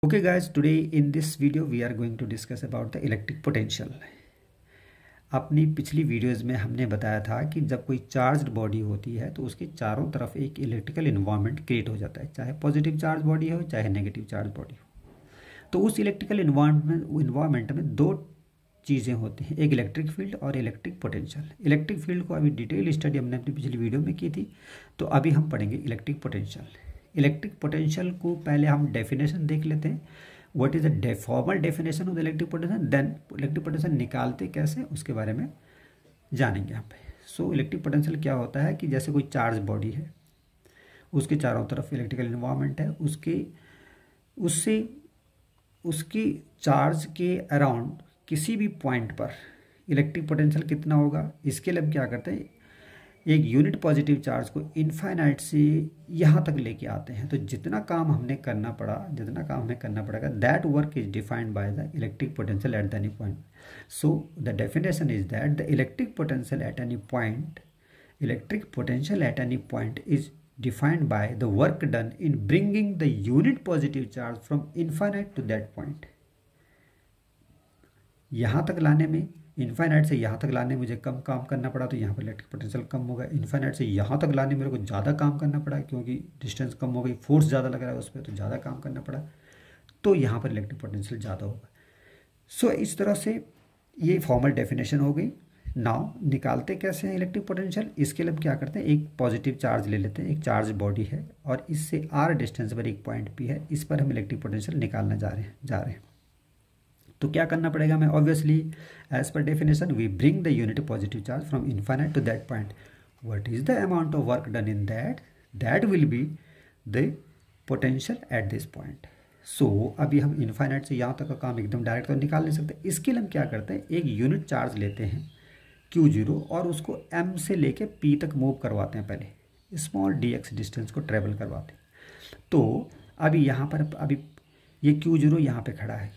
Okay guys, today in this video we are going to discuss about the electric potential. अपनी पिछली videos में हमने बताया था कि जब कोई चार्ज्ड बॉडी होती है तो उसके चारों तरफ एक इलेक्ट्रिकल इन्वायरमेंट क्रिएट हो जाता है, चाहे पॉजिटिव चार्ज बॉडी हो चाहे नेगेटिव चार्ज बॉडी हो। तो उस इलेक्ट्रिकल इन्वायरमेंट में दो चीज़ें होती हैं, एक इलेक्ट्रिक फील्ड और इलेक्ट्रिक पोटेंशियल। इलेक्ट्रिक फील्ड को अभी डिटेल स्टडी हमने अपनी पिछली वीडियो में की थी, तो अभी हम पढ़ेंगे इलेक्ट्रिक पोटेंशियल। इलेक्ट्रिक पोटेंशियल को पहले हम डेफिनेशन देख लेते हैं। What is the formal definition of electric potential, then electric potential निकालते कैसे उसके बारे में जानेंगे यहाँ पे। सो इलेक्ट्रिक पोटेंशियल क्या होता है कि जैसे कोई चार्ज बॉडी है, उसके चारों तरफ इलेक्ट्रिकल इन्वायरमेंट है, उसकी चार्ज के अराउंड किसी भी पॉइंट पर इलेक्ट्रिक पोटेंशियल कितना होगा, इसके लिए हम क्या करते हैं, एक यूनिट पॉजिटिव चार्ज को इनफाइनाइट से यहाँ तक लेके आते हैं। तो जितना काम हमें करना पड़ेगा that work is defined by the electric potential at the any point. So the definition is that the electric potential at any point is defined by the work done in bringing the unit positive charge from infinite to that point. यहाँ तक लाने में, infinite से यहाँ तक लाने मुझे कम काम करना पड़ा तो यहाँ पर इलेक्ट्रिक पोटेंशियल कम होगा। इनफाइनाइट से यहाँ तक लाने मेरे को ज़्यादा काम करना पड़ा क्योंकि डिस्टेंस कम हो गई, फोर्स ज़्यादा लग रहा है उस पर, तो ज़्यादा काम करना पड़ा, तो यहाँ पर इलेक्ट्रिक पोटेंशियल ज़्यादा होगा। सो इस तरह से ये फॉर्मल डेफिनेशन हो गई। नाउ निकालते कैसे हैं इलेक्ट्रिक पोटेंशियल, इसके लिए हम क्या करते हैं, एक पॉजिटिव चार्ज ले लेते हैं, एक चार्ज बॉडी है और इससे r डिस्टेंस पर एक पॉइंट P है, इस पर हम इलेक्ट्रिक पोटेंशियल निकालना जा रहे हैं। तो क्या करना पड़ेगा हमें, obviously as per definition we bring the unit positive charge from infinite to that point. What is the amount of work done in that will be the potential at this point. So अभी हम infinite से यहाँ तक का काम एकदम direct तो निकाल नहीं सकते, इसके लिए हम क्या करते हैं, एक यूनिट चार्ज लेते हैं Q0 और उसको M से लेके P तक मूव करवाते हैं, पहले स्मॉल dx डिस्टेंस को ट्रेवल करवाते हैं। तो अभी यहाँ पर अभी ये Q0 यहाँ पे खड़ा है,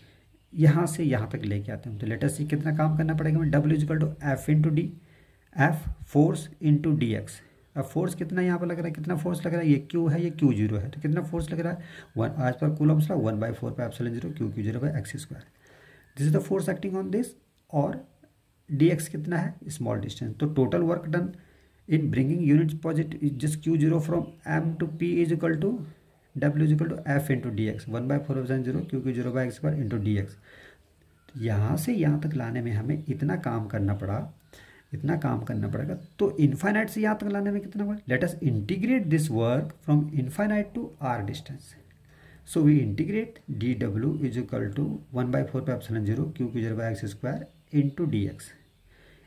यहाँ से यहाँ तक लेके आते हैं। तो लेट अस सी कितना काम करना पड़ेगा हमें, W equal to F into d, F force into d x. अब फोर्स कितना यहाँ पर लग रहा है, कितना फोर्स लग रहा है, ये Q है ये Q0 है, तो कितना फोर्स लग रहा है, 1 as per Coulomb's law 1/4 pi epsilon 0 Q0 by x square. This is the force acting on this, और dx कितना है, स्मॉल डिस्टेंस। तो total work done in bringing unit positive just Q0 फ्रॉम M टू P is equal to W is equal to F into d x, 1/4 epsilon 0 Q0 by x square into d x. यहाँ से यहाँ तक लाने में हमें इतना काम करना पड़ेगा। तो इनफाइनाइट से यहाँ तक लाने में कितना होगा, let us integrate this work from infinite to r distance. So we integrate dw is equal to 1/4 pi epsilon 0 Q0 by x square into d x.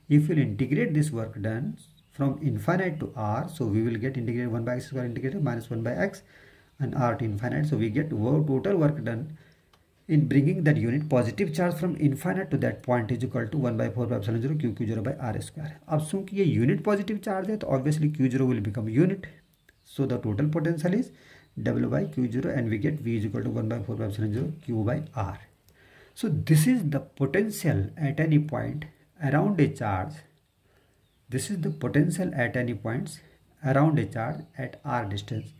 If we'll integrate this work done from infinite to r, so we will get integrated 1 by x square integrated minus 1 by x and r to infinite. So we get total work done in bringing that unit positive charge from infinite to that point is equal to 1/4 by epsilon 0 Q0 by r square. अब चूंकि ये unit positive charge है तो obviously Q0 will become unit. So the total potential is W by Q0 and we get V is equal to 1/4 by epsilon 0 Q by r. So this is the potential at any point around a charge. This is the potential at any points around a charge at r distance.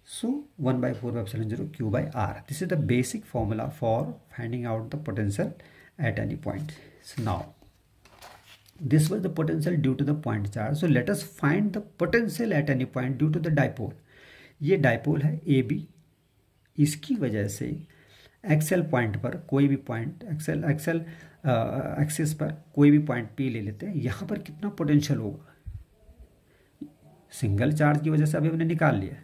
So 1/4 epsilon 0 Q by r. This is the basic formula for finding out the potential at any point. So now this was the potential due to the point charge. So let us find the potential at any point due to the dipole. ये dipole है AB, इसकी वजह से Excel point पर कोई भी point Excel axis पर कोई भी पॉइंट P ले लेते हैं, यहाँ पर कितना पोटेंशियल होगा, सिंगल चार्ज की वजह से अभी हमने निकाल लिया,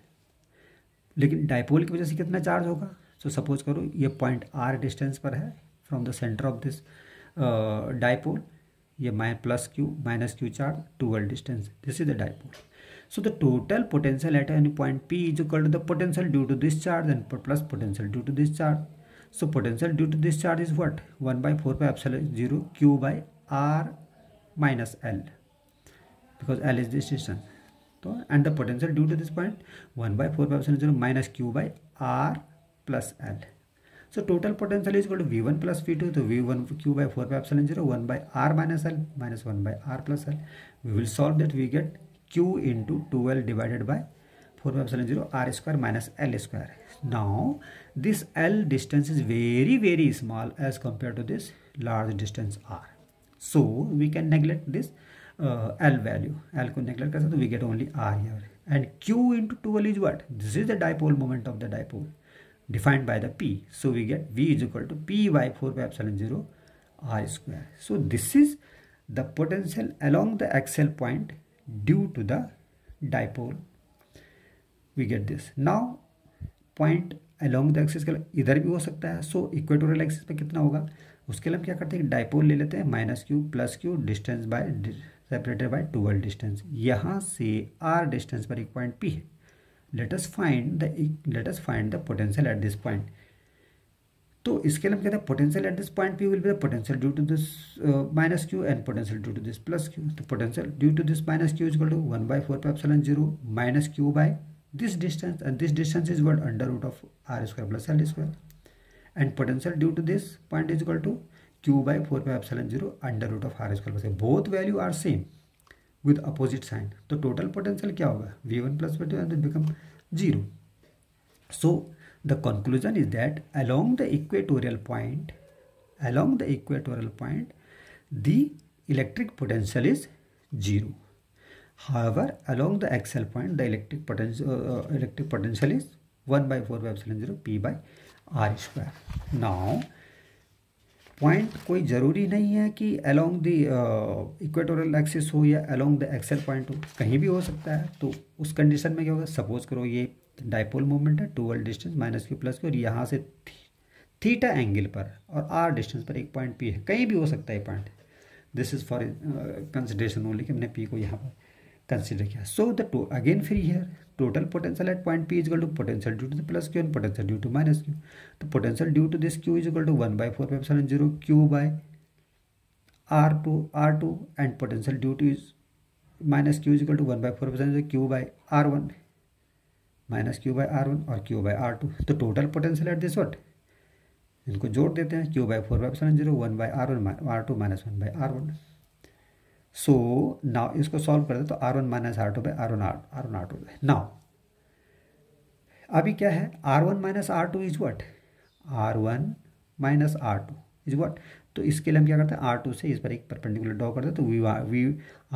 लेकिन डाइपोल की वजह से कितना चार्ज होगा। सो सपोज करो ये पॉइंट r डिस्टेंस पर है from the centre of this dipole, ये plus Q minus Q charge 12 distance, this is the dipole. So the total potential at any point P is equal to the potential due to this charge and plus potential due to this charge. So potential due to this charge is what, 1/4 pi epsilon 0 Q by r minus L, because L is this distance. So and the potential due to this point 1/4 pi epsilon 0 minus Q by r plus L. So total potential is equal to V1 plus V2. So V1 Q by 4 pi epsilon 0 1 by r minus L minus 1 by r plus L. We will solve that, we get Q into 2L divided by 4π0 r square minus L square. Now this L distance is very small as compared to this large distance r. So we can neglect this L value. L को neglect कर सकते, तो we get only r here. And Q into 12 is what? This is the dipole moment of the dipole defined by the P. So we get V is equal to P by 4π0 r square. So this is the potential along the axial point due to the dipole. We get this. Now point along the axis का इधर भी हो सकता है. So equatorial axis पे कितना होगा, उसके लिए हम क्या करते हैं, डाइपोल ले लेते हैं, -q + q distance by separated by 12 distance. यहाँ से r डिस्टेंस पर एक पॉइंट P है. Let us find the potential at this point. तो इसके लिए हम कहते हैं potential at this point P will be the potential due to this -q and potential due to this +q. तो potential due to this -q is equal to 1/4π0 -q by this distance, and this distance is what, under root of r square plus L square, and potential due to this point is equal to q by 4π0 under root of r square plus L. Both value are same with opposite sign. तो total potential क्या होगा, v1 plus v2, and it become 0. So the conclusion is that along the equatorial point, the electric potential is 0. However, along the axial point, the electric potential is 1/4π0 P by r square. Now, point कोई ज़रूरी नहीं है कि along the equatorial axis हो या along the axial point हो, कहीं भी हो सकता है. तो उस कंडीशन में क्या होगा, सपोज करो ये डाइपोल मोमेंट है, 12 डिस्टेंस -q + q, और यहाँ से थीटा एंगल पर और r डिस्टेंस पर एक पॉइंट P है, कहीं भी हो सकता है point. This is for consideration only कि हमने P को यहाँ पर कंसिडर किया. So the again free here, total potential at point P is equal to potential due to the +q and potential due to -q. तो potential due to this q is equal to 1/4π0 q by r2 and potential due to is -q is equal to 1/4π0 q by r1 -q by r1 और q by r2. तो total potential at this what, इनको जोड़ देते हैं, q by 4π0 1/r1 r2 -1/r1. So now इसको solve कर दे तो r1 - r2 by r1 r2. Now अभी क्या है, r1 - r2 is what, r1 - r2 is what. तो इसके लिए हम क्या करते हैं, r2 से इस पर एक परपेंडिकुलर ड्रॉ करते हैं. तो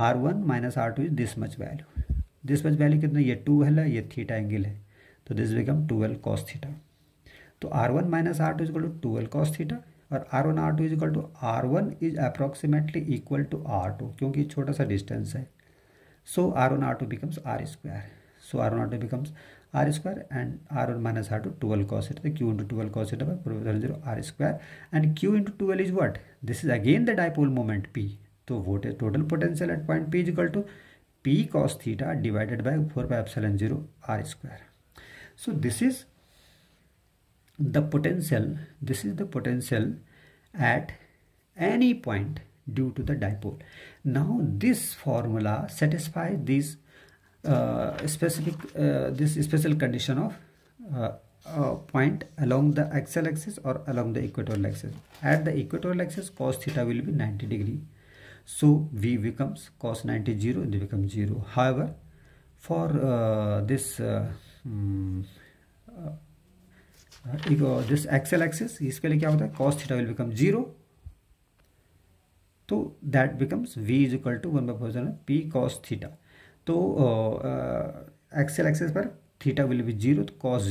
r1 - r2 is this much value कितना, ये 2 है, ये थीटा एंगल है, तो दिस बिकम 12 cos थीटा. तो r1 - r2 is equal to 12 cos theta, और r1 r2 is equal to r1 is approximately equal to r2, क्योंकि छोटा सा डिस्टेंस है. So r1 r2 becomes r square. So r1 r2 becomes r square and r1 - r2 12 cos theta, q into 12 cos theta by 0 r square, and q into 12 is what, this is again the dipole moment P. तो vote है total potential at point P is equal to P cos theta divided by 4π0 r square. So this is the potential at any point due to the dipole. Now this formula satisfies this special condition of point along the axial axis or along the equatorial axis. At the equatorial axis cos theta will be 90 degree, so V becomes cos 90 0, it becomes 0. However, for this axial axis, इसके लिए क्या होता है, cos theta will become 0, तो that becomes v is equal to 1/4 P cos theta. तो axial axis पर theta will be 0, तो cos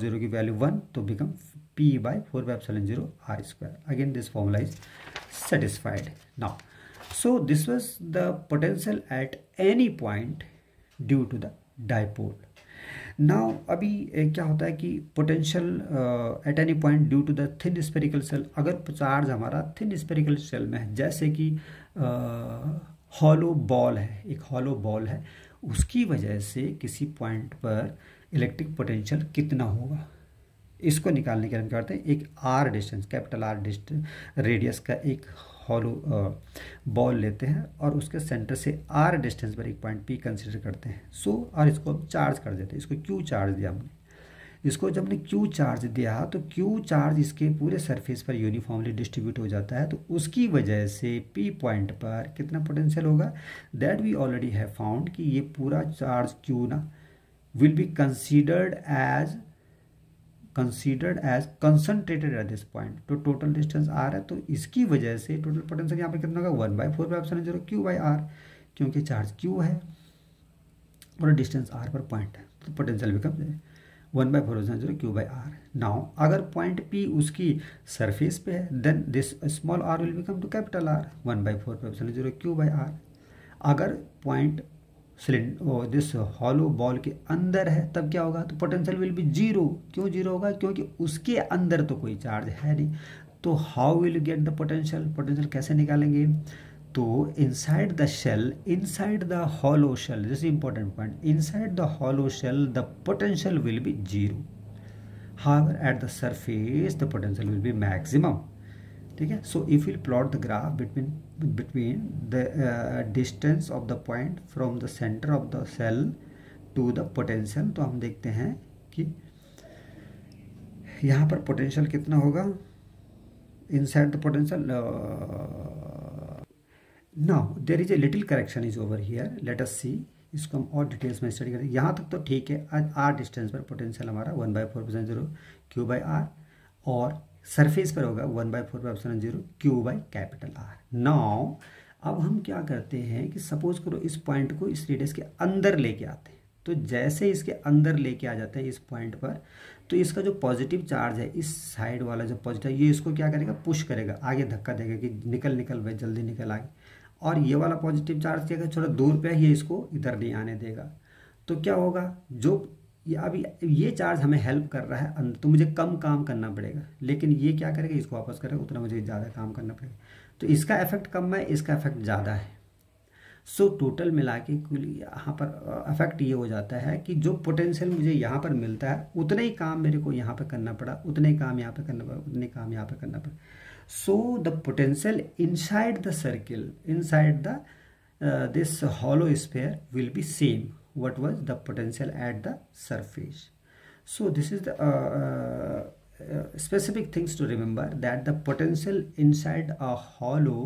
0 की वैल्यू 1, तो become P by 4π0 r square. Again this formula is satisfied. Now so this was the potential at any point due to the dipole. Now अभी क्या होता है कि potential at any point due to the thin spherical shell, अगर charge हमारा thin spherical cell में है, जैसे कि हॉलो बॉल है, एक हॉलो बॉल है, उसकी वजह से किसी पॉइंट पर इलेक्ट्रिक पोटेंशियल कितना होगा, इसको निकालने के लिए हम क्या करते हैं, एक r distance, capital R distance radius का एक हॉलो बॉल लेते हैं और उसके सेंटर से आर डिस्टेंस पर एक पॉइंट P कंसीडर करते हैं. सो और इसको हम चार्ज कर देते हैं. इसको Q चार्ज दिया हमने. इसको जब हमने Q चार्ज दिया तो Q चार्ज इसके पूरे सरफेस पर यूनिफॉर्मली डिस्ट्रीब्यूट हो जाता है. तो उसकी वजह से P पॉइंट पर कितना पोटेंशियल होगा, that we already have found कि ये पूरा चार्ज Q ना will be considered as concentrated at this point। तो टोटल डिस्टेंस r है, तो इसकी वजह से टोटल पोटेंशियल यहाँ पर कितना होगा 1/4 क्यू बाई आर, क्योंकि चार्ज q है और डिस्टेंस r पर पॉइंट है, तो potential become 1/4 Q by r. Now अगर पॉइंट P उसकी सरफेस पे है, then this small r will become to capital R 1/4 Q by r. अगर पॉइंट दिस हॉलो बॉल के अंदर है तब क्या होगा, तो पोटेंशियल विल बी जीरो। क्यों जीरो होगा, क्योंकि उसके अंदर तो कोई चार्ज है नहीं। तो how will get the potential, potential कैसे निकालेंगे, तो inside the shell, inside the hollow shell, this is important point, inside the hollow shell the potential will be zero. However at the surface the potential will be maximum. ठीक है, so if you plot the graph between the distance of the point from the centre of the shell to the potential, तो हम देखते हैं कि यहाँ पर potential कितना होगा inside the potential. Now there is a little correction is over here, let us see. इसको हम और डिटेल्स में स्टडी करें। यहाँ तक तो ठीक है, आज आर डिस्टेंस पर पोटेंशियल हमारा 1/4 क्यू बाई आर, और सरफेस पर होगा 1/4 Q by capital R. Now अब हम क्या करते हैं कि सपोज करो इस पॉइंट को इस रेडियस के अंदर लेके आते हैं, तो जैसे इसके अंदर लेके आ जाते हैं इस पॉइंट पर, तो इसका जो पॉजिटिव चार्ज है इस साइड वाला जो पॉजिटिव, ये इसको क्या करेगा, पुश करेगा, आगे धक्का देगा कि निकल भाई जल्दी निकल आगे। और ये वाला पॉजिटिव चार्ज क्या है, थोड़ा दूर पे है, ये इसको इधर नहीं आने देगा। तो क्या होगा, जो ये अभी ये चार्ज हमें हेल्प कर रहा है अंदर, तो मुझे कम काम करना पड़ेगा, लेकिन ये क्या करेगा, इसको वापस करेगा, उतना मुझे ज़्यादा काम करना पड़ेगा। तो इसका इफेक्ट कम है, इसका इफेक्ट ज़्यादा है। सो टोटल मिला के कुल यहाँ पर इफेक्ट ये हो जाता है कि जो पोटेंशियल मुझे यहाँ पर मिलता है उतना ही काम मेरे को यहाँ पर करना पड़ा, उतना ही काम यहाँ पर करना पड़ा, उतने काम यहाँ पर करना पड़ा। So the potential inside the circle, inside the this hollow sphere will be same what was the potential at the surface. So this is the specific things to remember, that the potential inside a hollow,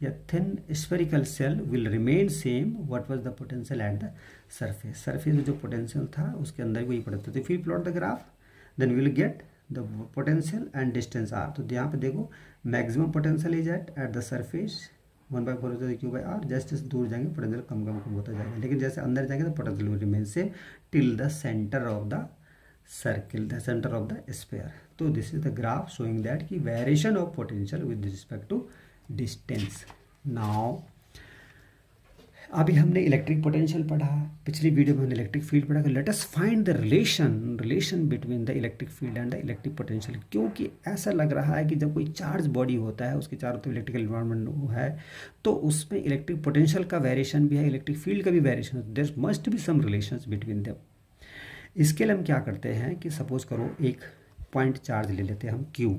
a thin spherical shell will remain same what was the potential at the surface. Surface में जो potential था उसके अंदर वही पड़ता था। If we plot the graph, then we will get the potential and distance r। तो यहाँ पे देखो maximum potential is at the surface 1/4 Q by R. जैसे दूर जाएंगे पोटेंशियल कम होता जाएगा, लेकिन जैसे अंदर जाएंगे तो potential will remain same till the centre of the circle, the centre of the sphere. तो this is the graph showing that कि variation of potential with respect to distance. Now अभी हमने इलेक्ट्रिक पोटेंशियल पढ़ा, पिछली video में हमने electric field पढ़ा। Let us find the relation between the electric field and the electric potential. क्योंकि ऐसा लग रहा है कि जब कोई चार्ज बॉडी होता है, उसके चारों तरफ इलेक्ट्रिकल एनवायरनमेंट है, तो उसमें इलेक्ट्रिक पोटेंशियल का वेरिएशन भी है, इलेक्ट्रिक फील्ड का भी वेरिएशन है। There must be some relations between them. इसके लिए हम क्या करते हैं कि सपोज करो एक पॉइंट चार्ज ले लेते हैं हम Q,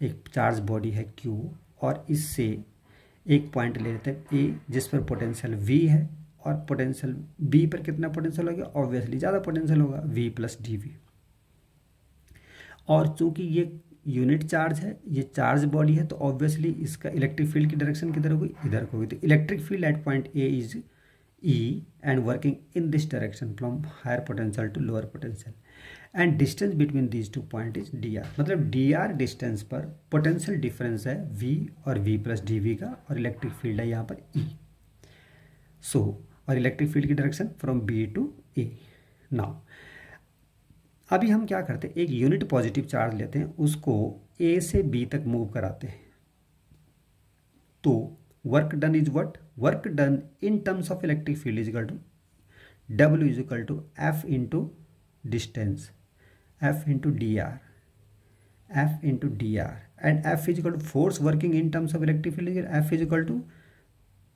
एक चार्ज बॉडी है Q, और इससे एक पॉइंट ले लेते हैं A जिस पर पोटेंशियल V है, और पोटेंशियल B पर कितना पोटेंशियल होगा, ऑब्वियसली ज़्यादा पोटेंशियल होगा V प्लस dV। और चूंकि ये यूनिट चार्ज है, ये चार्ज बॉडी है, तो ऑब्वियसली इसका इलेक्ट्रिक फील्ड की डायरेक्शन किधर होगी, इधर होगी। तो electric field at point A is E and working in this direction from higher potential to lower potential, and distance between these two point is dr। मतलब dr डिस्टेंस पर potential difference है V और V plus dV का, और electric field है यहाँ पर E। So और इलेक्ट्रिक फील्ड की direction from B to A। Now अभी हम क्या करते हैं, एक यूनिट पॉजिटिव चार्ज लेते हैं, उसको A से B तक मूव कराते हैं। तो work done is what, work done in terms of electric field is equal to W is equal to F into distance, F into dr, F into dr, and F is equal to force working in terms of electric field, F is equal to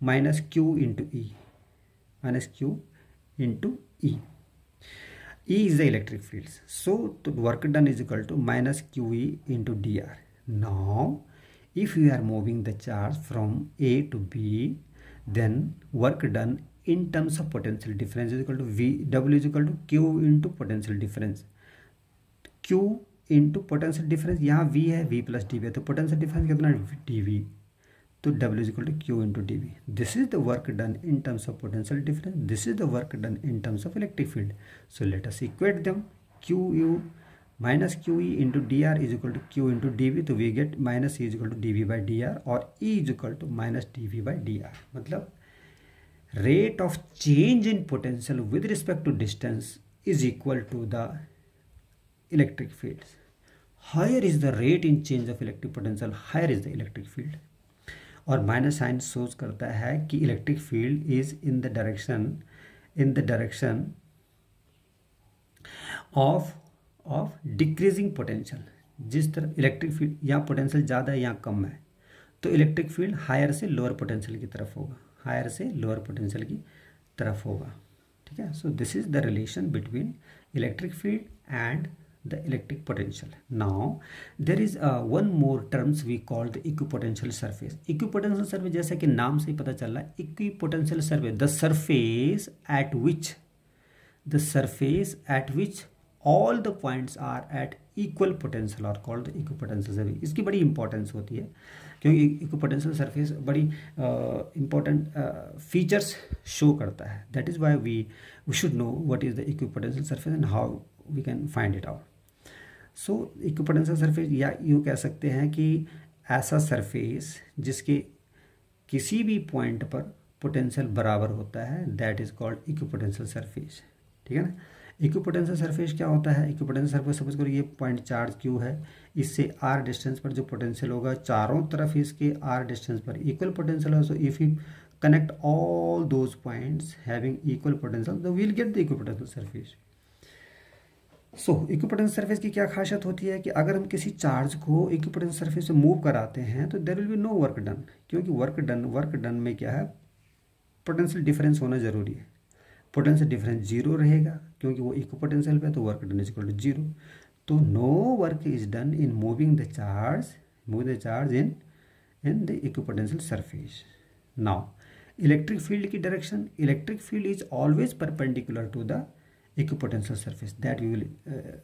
minus Q into E, minus Q into E। E is the electric field, so the work done is equal to minus QE into dr. Now if you are moving the charge from A to B, then work done in terms of potential difference is equal to V, W is equal to Q into potential difference, Q into potential difference, यहाँ V है, V plus dV है, तो potential difference कितना है, dV। तो W is equal to q into d V. This is the work done in terms of potential difference. This is the work done in terms of electric field. So let us equate them. Q U minus q E into d r is equal to q into d V. तो we get minus E is equal to d V by D r और E is equal to minus D V by D R. मतलब rate of change in potential with respect to distance is equal to the electric fields. Higher is the rate in change of electric potential, higher is the electric field. और minus sign shows करता है कि electric field is in the direction of decreasing potential. जिस तरफ electric field यहाँ potential ज़्यादा है यहाँ कम है, तो इलेक्ट्रिक फील्ड हायर से लोअर पोटेंशियल की तरफ होगा, हायर से लोअर पोटेंशियल की तरफ होगा. ठीक है. So this is the relation between electric field and the electric potential. Now there is one more terms we call the equipotential surface. Equipotential surface जैसा कि नाम से ही पता चल रहा है, equipotential surface the surface at which all the points are at equal potential are called the equipotential surface. इसकी बड़ी इंपॉर्टेंस होती है क्योंकि इक्विपोटेंशियल सरफेस बड़ी इंपॉर्टेंट फीचर्स शो करता है. That is why we should know what is the equipotential surface and how we can find it out. So equipotential surface या यूँ कह सकते हैं कि ऐसा सरफेस जिसके किसी भी पॉइंट पर पोटेंशियल बराबर होता है, that is called equipotential surface. ठीक है ना. इक्विपोटेंशियल सरफेस क्या होता है? इक्विपोटेंशियल सरफेस सपोज करो ये पॉइंट चार्ज क्यू है, इससे आर डिस्टेंस पर जो पोटेंशियल होगा चारों तरफ इसके आर डिस्टेंस पर इक्वल पोटेंशियल है. So if you connect all those points having equal potential तो we'll get the equipotential surface. So equipotential surface की क्या खासियत होती है कि अगर हम किसी चार्ज को इक्विपोटेंशियल सरफेस से मूव कराते हैं तो there will be no work done, क्योंकि वर्क डन में क्या है, पोटेंशियल डिफरेंस होना जरूरी है. पोटेंशियल डिफरेंस जीरो रहेगा क्योंकि वो इक्विपोटेंशियल पे, तो work done is equal to zero. तो no work is done in moving the charge in the equipotential surface. Now electric field की direction, electric field is always perpendicular to the equipotential surface. That we will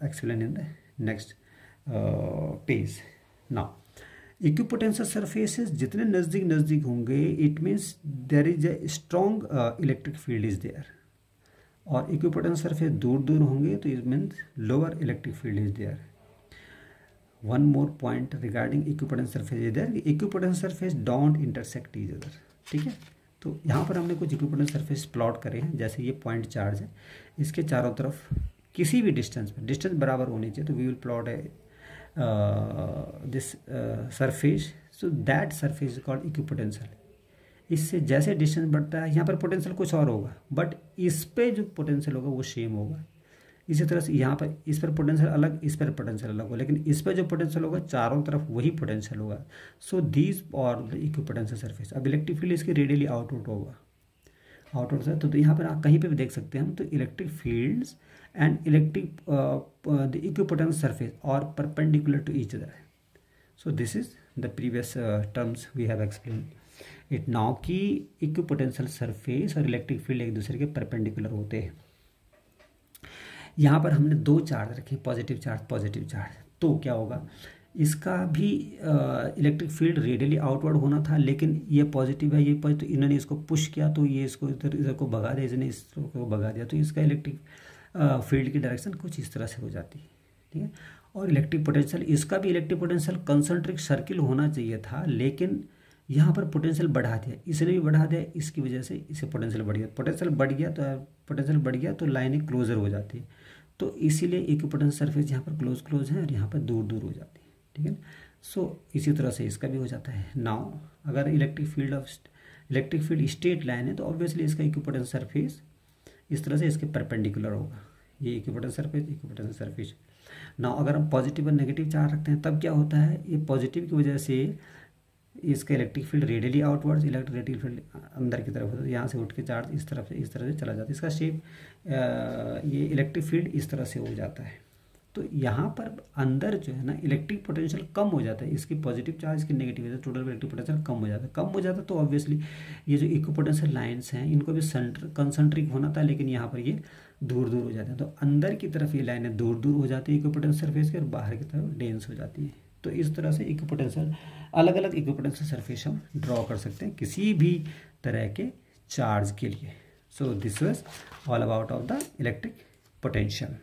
explain in the next page. Now equipotential surfaces जितने नज़दीक होंगे it means there is a strong electric field is there, और equipotential surface दूर होंगे तो it means lower electric field is there. One more point regarding equipotential surface is there, equipotential surface don't intersect each other. ठीक है. तो यहाँ पर हमने कुछ इक्विपोटेंशियल सरफेस प्लॉट करे हैं. जैसे ये पॉइंट चार्ज है, इसके चारों तरफ किसी भी डिस्टेंस पर डिस्टेंस बराबर होनी चाहिए, तो we will plot a this surface. So that surface is called equipotential. इससे जैसे डिस्टेंस बढ़ता है यहाँ पर पोटेंशियल कुछ और होगा, बट इस पे जो पोटेंशियल होगा वो सेम होगा. इसी तरह से यहाँ पर इस पर पोटेंशियल अलग, इस पर पोटेंशियल अलग होगा, लेकिन इस पर जो पोटेंशियल होगा चारों तरफ वही पोटेंशियल होगा. सो दीज और द इक्विपोटेंशियल सरफेस. अब इलेक्ट्रिक फील्ड इसकी रेडियली आउटवर्ड होगा, आउटवर्ड से. तो यहाँ पर आप कहीं पे भी देख सकते हैं हम, तो electric fields and electric the equipotential surface और perpendicular to each other. So this is the previous terms we have explain it now कि इक्विपोटेंशियल सरफेस और इलेक्ट्रिक फील्ड एक दूसरे के परपेंडिकुलर होते हैं. यहाँ पर हमने दो चार्ज रखे, पॉजिटिव चार्ज. तो क्या होगा, इसका भी इलेक्ट्रिक फील्ड रेडियली आउटवर्ड होना था, लेकिन ये पॉजिटिव है, ये पॉजिटिव, तो इन्होंने इसको पुश किया तो ये इसको इधर को भगा दिया, इसने इसको भगा दिया, तो इसका इलेक्ट्रिक फील्ड की डायरेक्शन कुछ इस तरह से हो जाती है. ठीक है. और इलेक्ट्रिक पोटेंशियल, इसका भी इलेक्ट्रिक पोटेंशियल कंसंट्रिक सर्किल होना चाहिए था, लेकिन यहाँ पर पोटेंशियल बढ़ा दिया, इसने भी बढ़ा दिया, इसकी वजह से इसे पोटेंशियल बढ़ गया. पोटेंशियल बढ़ गया तो लाइनें क्लोजर हो जाती है. तो इसीलिए इक्विपोटेंशियल सरफेस यहाँ पर क्लोज है और यहाँ पर दूर हो जाती है. ठीक है ना. सो इसी तरह से इसका भी हो जाता है. नाउ अगर इलेक्ट्रिक फील्ड स्ट्रेट लाइन है तो ऑब्वियसली इसका इक्विपोटेंशियल सरफेस इस तरह से इसके परपेंडिकुलर होगा. ये इक्विपोटेंशियल सरफेस. नाउ अगर हम पॉजिटिव और नेगेटिव चार्ज रखते हैं तब क्या होता है, ये पॉजिटिव की वजह से इसका electric field radially outwards, electric field अंदर की तरफ होता है. यहाँ से उठ के चार्ज इस तरह से चला जाता है. इसका शेप ये इलेक्ट्रिक फील्ड इस तरह से हो जाता है. तो यहाँ पर अंदर जो है ना इलेक्ट्रिक पोटेंशियल कम हो जाता है, इसकी पॉजिटिव चार्ज इसकी नेगेटिव है, टोटल इलेक्ट्रिक पोटेंशियल कम हो जाता है. तो ऑब्वियसली ये जो इक्विपोटेंशियल लाइन्स हैं इनको भी कंसंट्रिक होना था, लेकिन यहाँ पर ये दूर हो जाते हैं. तो अंदर की तरफ ये लाइनें दूर हो जाती है इक्विपोटेंशियल सरफेस के, और बाहर की तरफ डेंस हो जाती है. तो इस तरह से इक्विपोटेंशियल अलग अलग इक्विपोटेंशियल सरफेस हम ड्रॉ कर सकते हैं किसी भी तरह के चार्ज के लिए. सो this was all about of the electric potential.